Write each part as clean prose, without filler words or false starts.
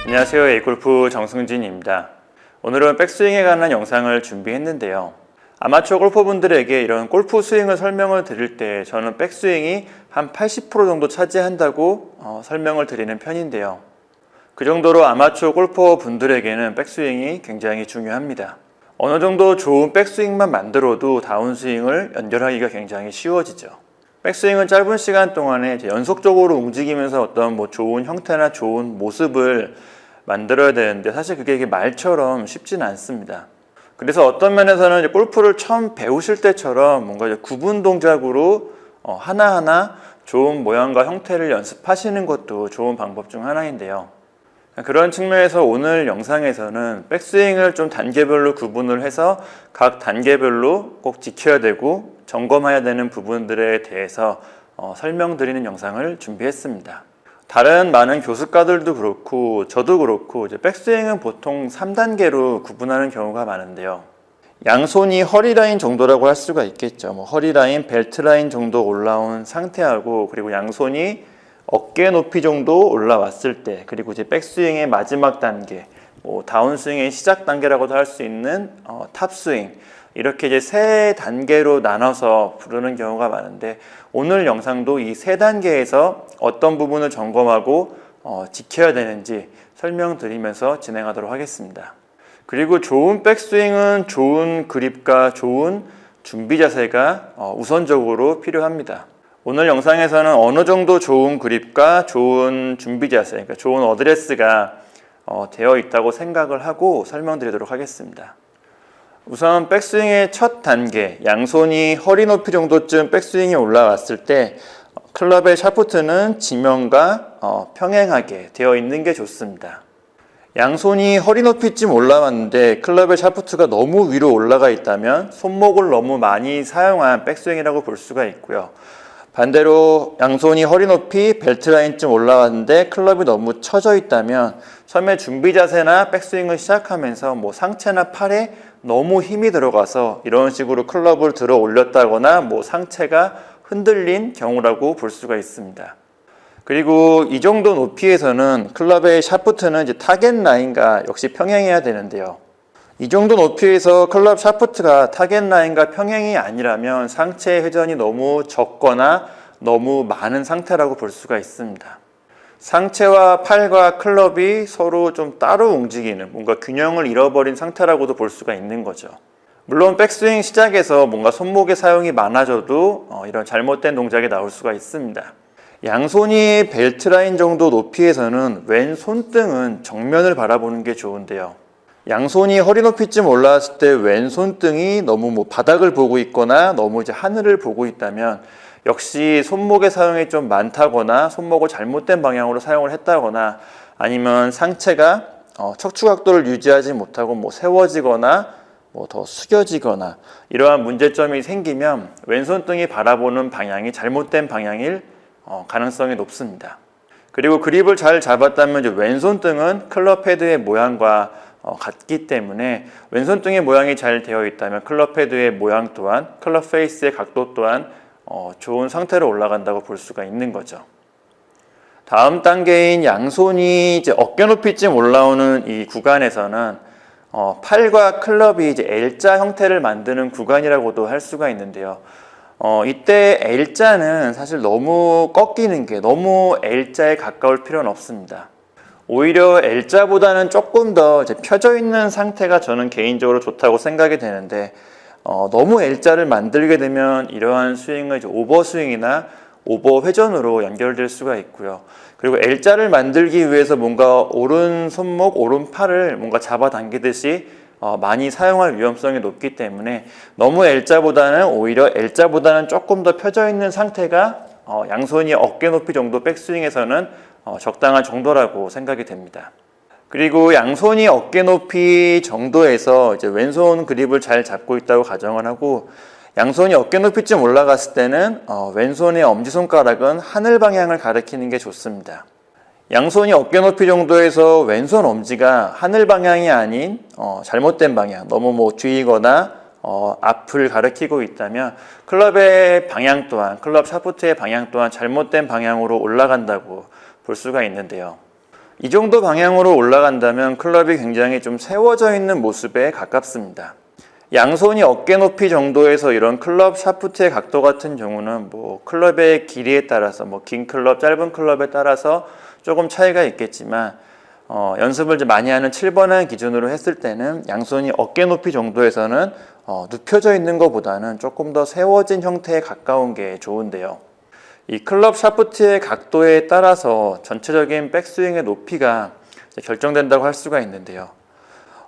안녕하세요. A골프 정승진입니다. 오늘은 백스윙에 관한 영상을 준비했는데요. 아마추어 골퍼분들에게 이런 골프 스윙을 설명을 드릴 때 저는 백스윙이 한 80% 정도 차지한다고 설명을 드리는 편인데요. 그 정도로 아마추어 골퍼 분들에게는 백스윙이 굉장히 중요합니다. 어느 정도 좋은 백스윙만 만들어도 다운스윙을 연결하기가 굉장히 쉬워지죠. 백스윙은 짧은 시간 동안에 연속적으로 움직이면서 어떤 좋은 형태나 좋은 모습을 만들어야 되는데 사실 그게 말처럼 쉽지는 않습니다. 그래서 어떤 면에서는 골프를 처음 배우실 때처럼 뭔가 구분 동작으로 하나하나 좋은 모양과 형태를 연습하시는 것도 좋은 방법 중 하나인데요. 그런 측면에서 오늘 영상에서는 백스윙을 좀 단계별로 구분을 해서 각 단계별로 꼭 지켜야 되고 점검해야 되는 부분들에 대해서 설명드리는 영상을 준비했습니다. 다른 많은 교습가들도 그렇고 저도 그렇고 백스윙은 보통 3단계로 구분하는 경우가 많은데요. 양손이 허리라인 정도라고 할 수가 있겠죠. 허리라인, 벨트라인 정도 올라온 상태하고, 그리고 양손이 어깨 높이 정도 올라왔을 때, 그리고 백스윙의 마지막 단계, 다운스윙의 시작 단계라고도 할 수 있는 탑스윙, 이렇게 세 단계로 나눠서 부르는 경우가 많은데, 오늘 영상도 이 세 단계에서 어떤 부분을 점검하고 지켜야 되는지 설명드리면서 진행하도록 하겠습니다. 그리고 좋은 백스윙은 좋은 그립과 좋은 준비 자세가 우선적으로 필요합니다. 오늘 영상에서는 어느 정도 좋은 그립과 좋은 준비 자세, 그러니까 좋은 어드레스가 되어 있다고 생각을 하고 설명드리도록 하겠습니다. 우선 백스윙의 첫 단계, 양손이 허리 높이 정도쯤 백스윙이 올라왔을 때 클럽의 샤프트는 지면과 평행하게 되어 있는 게 좋습니다. 양손이 허리 높이쯤 올라왔는데 클럽의 샤프트가 너무 위로 올라가 있다면 손목을 너무 많이 사용한 백스윙이라고 볼 수가 있고요. 반대로 양손이 허리 높이 벨트 라인쯤 올라왔는데 클럽이 너무 처져 있다면 처음에 준비 자세나 백스윙을 시작하면서 상체나 팔에 너무 힘이 들어가서 이런 식으로 클럽을 들어 올렸다거나 상체가 흔들린 경우라고 볼 수가 있습니다. 그리고 이 정도 높이에서는 클럽의 샤프트는 타겟 라인과 역시 평행해야 되는데요. 이 정도 높이에서 클럽 샤프트가 타겟 라인과 평행이 아니라면 상체 회전이 너무 적거나 너무 많은 상태라고 볼 수가 있습니다. 상체와 팔과 클럽이 서로 좀 따로 움직이는, 뭔가 균형을 잃어버린 상태라고도 볼 수가 있는 거죠. 물론 백스윙 시작에서 뭔가 손목의 사용이 많아져도 이런 잘못된 동작이 나올 수가 있습니다. 양손이 벨트 라인 정도 높이에서는 왼 손등은 정면을 바라보는 게 좋은데요. 양손이 허리 높이쯤 올라왔을 때 왼 손등이 너무 바닥을 보고 있거나 너무 하늘을 보고 있다면 역시 손목의 사용이 좀 많다거나 손목을 잘못된 방향으로 사용을 했다거나 아니면 상체가 척추 각도를 유지하지 못하고 세워지거나 더 숙여지거나 이러한 문제점이 생기면 왼손등이 바라보는 방향이 잘못된 방향일 가능성이 높습니다. 그리고 그립을 잘 잡았다면 왼손등은 클럽 헤드의 모양과 같기 때문에 왼손등의 모양이 잘 되어 있다면 클럽 헤드의 모양 또한 클럽 페이스의 각도 또한 좋은 상태로 올라간다고 볼 수가 있는 거죠. 다음 단계인 양손이 어깨 높이쯤 올라오는 이 구간에서는 팔과 클럽이 L자 형태를 만드는 구간이라고도 할 수가 있는데요. 이때 L자는 사실 너무 꺾이는 게 너무 L자에 가까울 필요는 없습니다. 오히려 L자보다는 조금 더 펴져 있는 상태가 저는 개인적으로 좋다고 생각이 되는데 너무 L자를 만들게 되면 이러한 스윙은 오버 스윙이나 오버 회전으로 연결될 수가 있고요. 그리고 L자를 만들기 위해서 뭔가 오른 손목, 오른 팔을 뭔가 잡아당기듯이 많이 사용할 위험성이 높기 때문에 너무 L자보다는 오히려 L자보다는 조금 더 펴져 있는 상태가 양손이 어깨 높이 정도 백스윙에서는 적당한 정도라고 생각이 됩니다. 그리고 양손이 어깨 높이 정도에서 왼손 그립을 잘 잡고 있다고 가정을 하고 양손이 어깨 높이쯤 올라갔을 때는 왼손의 엄지손가락은 하늘 방향을 가리키는 게 좋습니다. 양손이 어깨 높이 정도에서 왼손 엄지가 하늘 방향이 아닌 잘못된 방향, 너무 뭐 뒤이거나 앞을 가리키고 있다면 클럽의 방향 또한, 클럽 샤프트의 방향 또한 잘못된 방향으로 올라간다고 볼 수가 있는데요. 이 정도 방향으로 올라간다면 클럽이 굉장히 좀 세워져 있는 모습에 가깝습니다. 양손이 어깨 높이 정도에서 이런 클럽 샤프트의 각도 같은 경우는 뭐 클럽의 길이에 따라서 뭐 긴 클럽, 짧은 클럽에 따라서 조금 차이가 있겠지만 연습을 좀 많이 하는 7번을 기준으로 했을 때는 양손이 어깨 높이 정도에서는 눕혀져 있는 것보다는 조금 더 세워진 형태에 가까운 게 좋은데요. 이 클럽 샤프트의 각도에 따라서 전체적인 백스윙의 높이가 결정된다고 할 수가 있는데요.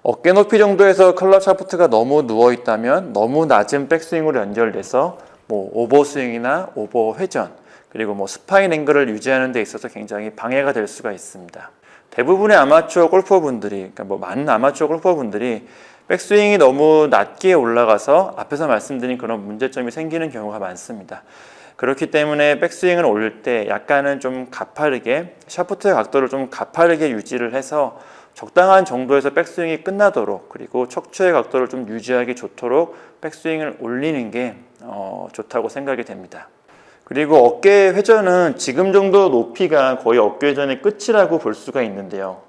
어깨 높이 정도에서 클럽 샤프트가 너무 누워 있다면 너무 낮은 백스윙으로 연결돼서 뭐 오버스윙이나 오버 회전, 그리고 뭐 스파인 앵글을 유지하는 데 있어서 굉장히 방해가 될 수가 있습니다. 대부분의 아마추어 골퍼분들이, 그러니까 뭐 많은 아마추어 골퍼분들이 백스윙이 너무 낮게 올라가서 앞에서 말씀드린 그런 문제점이 생기는 경우가 많습니다. 그렇기 때문에 백스윙을 올릴 때 약간은 좀 가파르게, 샤프트의 각도를 좀 가파르게 유지를 해서 적당한 정도에서 백스윙이 끝나도록, 그리고 척추의 각도를 좀 유지하기 좋도록 백스윙을 올리는 게 좋다고 생각이 됩니다. 그리고 어깨 회전은 지금 정도 높이가 거의 어깨 회전의 끝이라고 볼 수가 있는데요.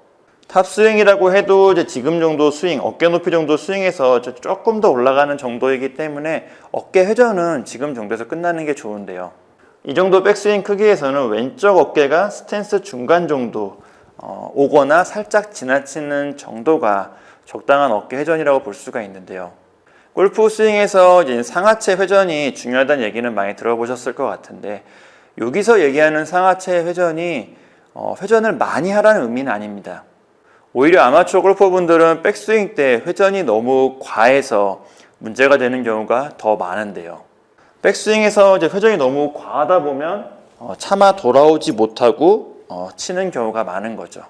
탑스윙이라고 해도 이제 지금 정도 스윙, 어깨 높이 정도 스윙에서 조금 더 올라가는 정도이기 때문에 어깨 회전은 지금 정도에서 끝나는 게 좋은데요. 이 정도 백스윙 크기에서는 왼쪽 어깨가 스탠스 중간 정도 오거나 살짝 지나치는 정도가 적당한 어깨 회전이라고 볼 수가 있는데요. 골프 스윙에서 이제 상하체 회전이 중요하다는 얘기는 많이 들어보셨을 것 같은데, 여기서 얘기하는 상하체 회전이 회전을 많이 하라는 의미는 아닙니다. 오히려 아마추어 골퍼분들은 백스윙 때 회전이 너무 과해서 문제가 되는 경우가 더 많은데요. 백스윙에서 이제 회전이 너무 과하다 보면 차마 돌아오지 못하고 치는 경우가 많은 거죠.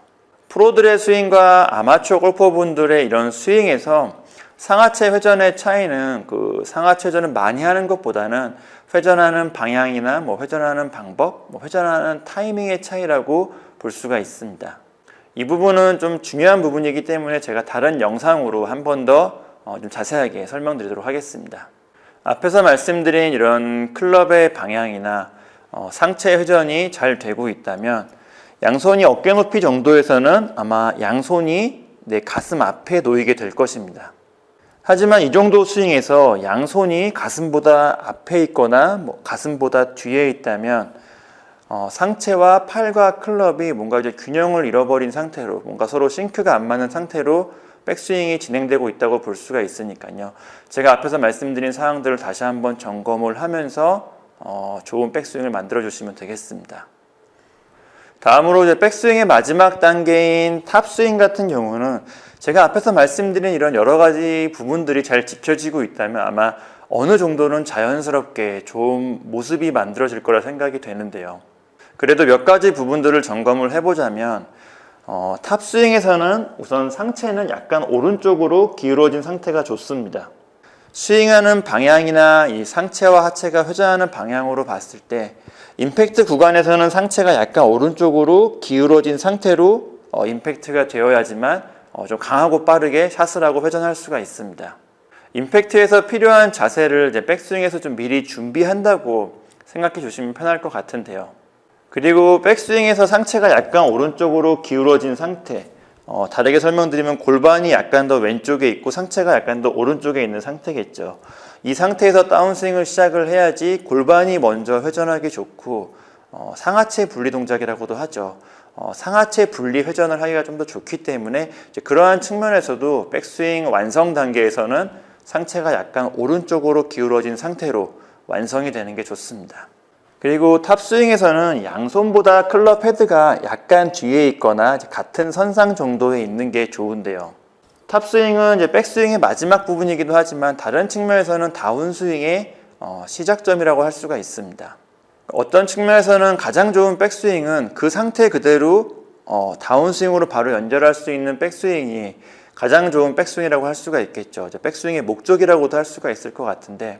프로들의 스윙과 아마추어 골퍼분들의 이런 스윙에서 상하체 회전의 차이는 그 상하체 회전을 많이 하는 것보다는 회전하는 방향이나 뭐 회전하는 방법, 뭐 회전하는 타이밍의 차이라고 볼 수가 있습니다. 이 부분은 좀 중요한 부분이기 때문에 제가 다른 영상으로 한 번 더 좀 자세하게 설명드리도록 하겠습니다. 앞에서 말씀드린 이런 클럽의 방향이나 상체 회전이 잘 되고 있다면 양손이 어깨 높이 정도에서는 아마 양손이 내 가슴 앞에 놓이게 될 것입니다. 하지만 이 정도 스윙에서 양손이 가슴보다 앞에 있거나 뭐 가슴보다 뒤에 있다면 상체와 팔과 클럽이 뭔가 이제 균형을 잃어버린 상태로, 뭔가 서로 싱크가 안 맞는 상태로 백스윙이 진행되고 있다고 볼 수가 있으니까요. 제가 앞에서 말씀드린 사항들을 다시 한번 점검을 하면서 좋은 백스윙을 만들어 주시면 되겠습니다. 다음으로 이제 백스윙의 마지막 단계인 탑스윙 같은 경우는 제가 앞에서 말씀드린 이런 여러 가지 부분들이 잘 지켜지고 있다면 아마 어느 정도는 자연스럽게 좋은 모습이 만들어질 거라 생각이 되는데요. 그래도 몇 가지 부분들을 점검을 해보자면 탑스윙에서는 우선 상체는 약간 오른쪽으로 기울어진 상태가 좋습니다. 스윙하는 방향이나 이 상체와 하체가 회전하는 방향으로 봤을 때 임팩트 구간에서는 상체가 약간 오른쪽으로 기울어진 상태로 임팩트가 되어야지만 좀 강하고 빠르게 샷을 하고 회전할 수가 있습니다. 임팩트에서 필요한 자세를 이제 백스윙에서 좀 미리 준비한다고 생각해 주시면 편할 것 같은데요. 그리고 백스윙에서 상체가 약간 오른쪽으로 기울어진 상태, 다르게 설명드리면 골반이 약간 더 왼쪽에 있고 상체가 약간 더 오른쪽에 있는 상태겠죠. 이 상태에서 다운스윙을 시작을 해야지 골반이 먼저 회전하기 좋고 상하체 분리 동작이라고도 하죠. 상하체 분리 회전을 하기가 좀 더 좋기 때문에 이제 그러한 측면에서도 백스윙 완성 단계에서는 상체가 약간 오른쪽으로 기울어진 상태로 완성이 되는 게 좋습니다. 그리고 탑스윙에서는 양손보다 클럽 헤드가 약간 뒤에 있거나 같은 선상 정도에 있는 게 좋은데요. 탑스윙은 이제 백스윙의 마지막 부분이기도 하지만 다른 측면에서는 다운스윙의 시작점이라고 할 수가 있습니다. 어떤 측면에서는 가장 좋은 백스윙은 그 상태 그대로 다운스윙으로 바로 연결할 수 있는 백스윙이 가장 좋은 백스윙이라고 할 수가 있겠죠. 백스윙의 목적이라고도 할 수가 있을 것 같은데,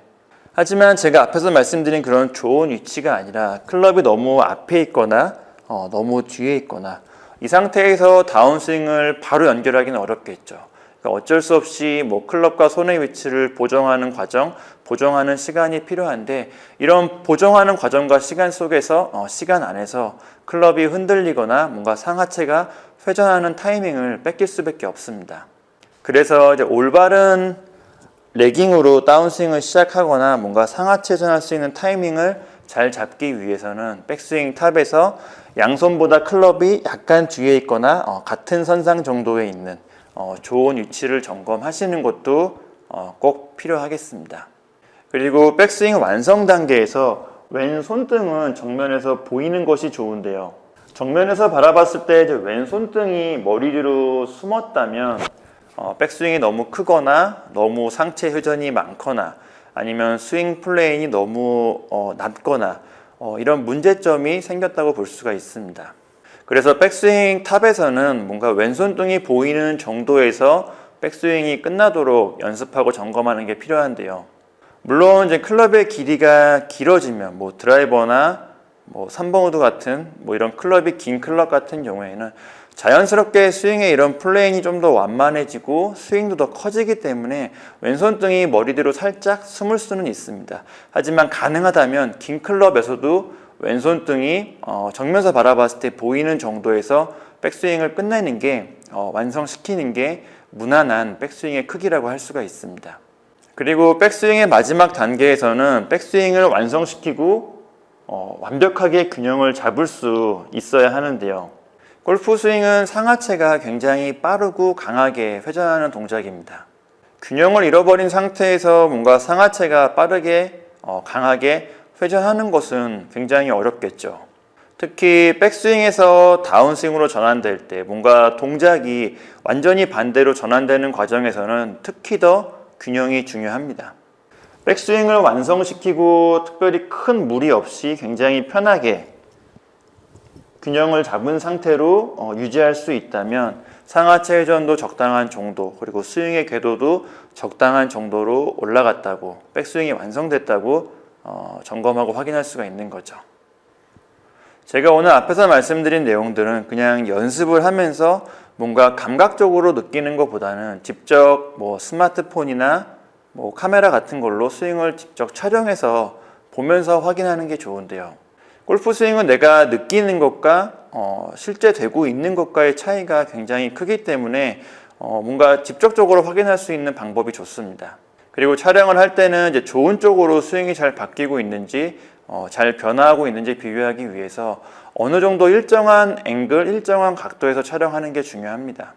하지만 제가 앞에서 말씀드린 그런 좋은 위치가 아니라 클럽이 너무 앞에 있거나 너무 뒤에 있거나 이 상태에서 다운스윙을 바로 연결하기는 어렵겠죠. 그러니까 어쩔 수 없이 뭐 클럽과 손의 위치를 보정하는 과정, 보정하는 시간이 필요한데, 이런 보정하는 과정과 시간 속에서 시간 안에서 클럽이 흔들리거나 뭔가 상하체가 회전하는 타이밍을 뺏길 수밖에 없습니다. 그래서 이제 올바른 레깅으로 다운스윙을 시작하거나 뭔가 상하체 회전할 수 있는 타이밍을 잘 잡기 위해서는 백스윙 탑에서 양손보다 클럽이 약간 뒤에 있거나 같은 선상 정도에 있는 좋은 위치를 점검하시는 것도 꼭 필요하겠습니다. 그리고 백스윙 완성 단계에서 왼손등은 정면에서 보이는 것이 좋은데요. 정면에서 바라봤을 때 왼손등이 머리 뒤로 숨었다면 백스윙이 너무 크거나 너무 상체 회전이 많거나 아니면 스윙 플레인이 너무 낮거나 이런 문제점이 생겼다고 볼 수가 있습니다. 그래서 백스윙 탑에서는 뭔가 왼손등이 보이는 정도에서 백스윙이 끝나도록 연습하고 점검하는 게 필요한데요. 물론 이제 클럽의 길이가 길어지면 뭐 드라이버나 뭐 3번 우드 같은 뭐 이런 클럽이 긴 클럽 같은 경우에는 자연스럽게 스윙의 이런 플레인이 좀 더 완만해지고 스윙도 더 커지기 때문에 왼손등이 머리 뒤로 살짝 숨을 수는 있습니다. 하지만 가능하다면 긴 클럽에서도 왼손등이 정면에서 바라봤을 때 보이는 정도에서 백스윙을 끝내는 게 완성시키는 게 무난한 백스윙의 크기라고 할 수가 있습니다. 그리고 백스윙의 마지막 단계에서는 백스윙을 완성시키고 완벽하게 균형을 잡을 수 있어야 하는데요. 골프 스윙은 상하체가 굉장히 빠르고 강하게 회전하는 동작입니다. 균형을 잃어버린 상태에서 뭔가 상하체가 빠르게 강하게 회전하는 것은 굉장히 어렵겠죠. 특히 백스윙에서 다운스윙으로 전환될 때 뭔가 동작이 완전히 반대로 전환되는 과정에서는 특히 더 균형이 중요합니다. 백스윙을 완성시키고 특별히 큰 무리 없이 굉장히 편하게 균형을 잡은 상태로 유지할 수 있다면 상하체 회전도 적당한 정도, 그리고 스윙의 궤도도 적당한 정도로 올라갔다고, 백스윙이 완성됐다고 점검하고 확인할 수가 있는 거죠. 제가 오늘 앞에서 말씀드린 내용들은 그냥 연습을 하면서 뭔가 감각적으로 느끼는 것보다는 직접 뭐 스마트폰이나 뭐 카메라 같은 걸로 스윙을 직접 촬영해서 보면서 확인하는 게 좋은데요. 골프 스윙은 내가 느끼는 것과 실제 되고 있는 것과의 차이가 굉장히 크기 때문에 뭔가 직접적으로 확인할 수 있는 방법이 좋습니다. 그리고 촬영을 할 때는 이제 좋은 쪽으로 스윙이 잘 바뀌고 있는지 잘 변화하고 있는지 비교하기 위해서 어느 정도 일정한 앵글, 일정한 각도에서 촬영하는 게 중요합니다.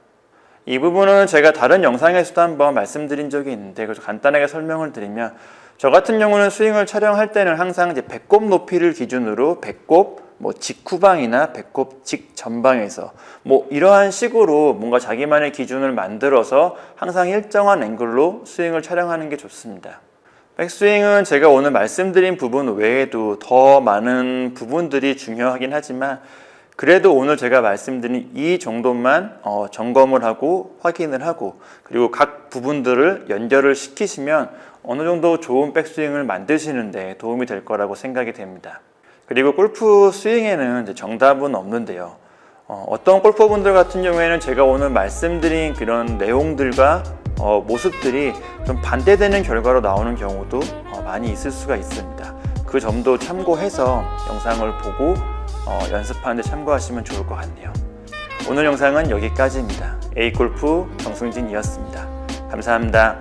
이 부분은 제가 다른 영상에서도 한번 말씀드린 적이 있는데 그래서 간단하게 설명을 드리면, 저 같은 경우는 스윙을 촬영할 때는 항상 이제 배꼽 높이를 기준으로 배꼽 뭐 직후방이나 배꼽 직전방에서 뭐 이러한 식으로 뭔가 자기만의 기준을 만들어서 항상 일정한 앵글로 스윙을 촬영하는 게 좋습니다. 백스윙은 제가 오늘 말씀드린 부분 외에도 더 많은 부분들이 중요하긴 하지만 그래도 오늘 제가 말씀드린 이 정도만 점검을 하고 확인을 하고 그리고 각 부분들을 연결을 시키시면 어느 정도 좋은 백스윙을 만드시는 데 도움이 될 거라고 생각이 됩니다. 그리고 골프 스윙에는 이제 정답은 없는데요. 어떤 골퍼분들 같은 경우에는 제가 오늘 말씀드린 그런 내용들과 모습들이 좀 반대되는 결과로 나오는 경우도 많이 있을 수가 있습니다. 그 점도 참고해서 영상을 보고 연습하는 데 참고하시면 좋을 것 같네요. 오늘 영상은 여기까지입니다. A골프 정승진이었습니다. 감사합니다.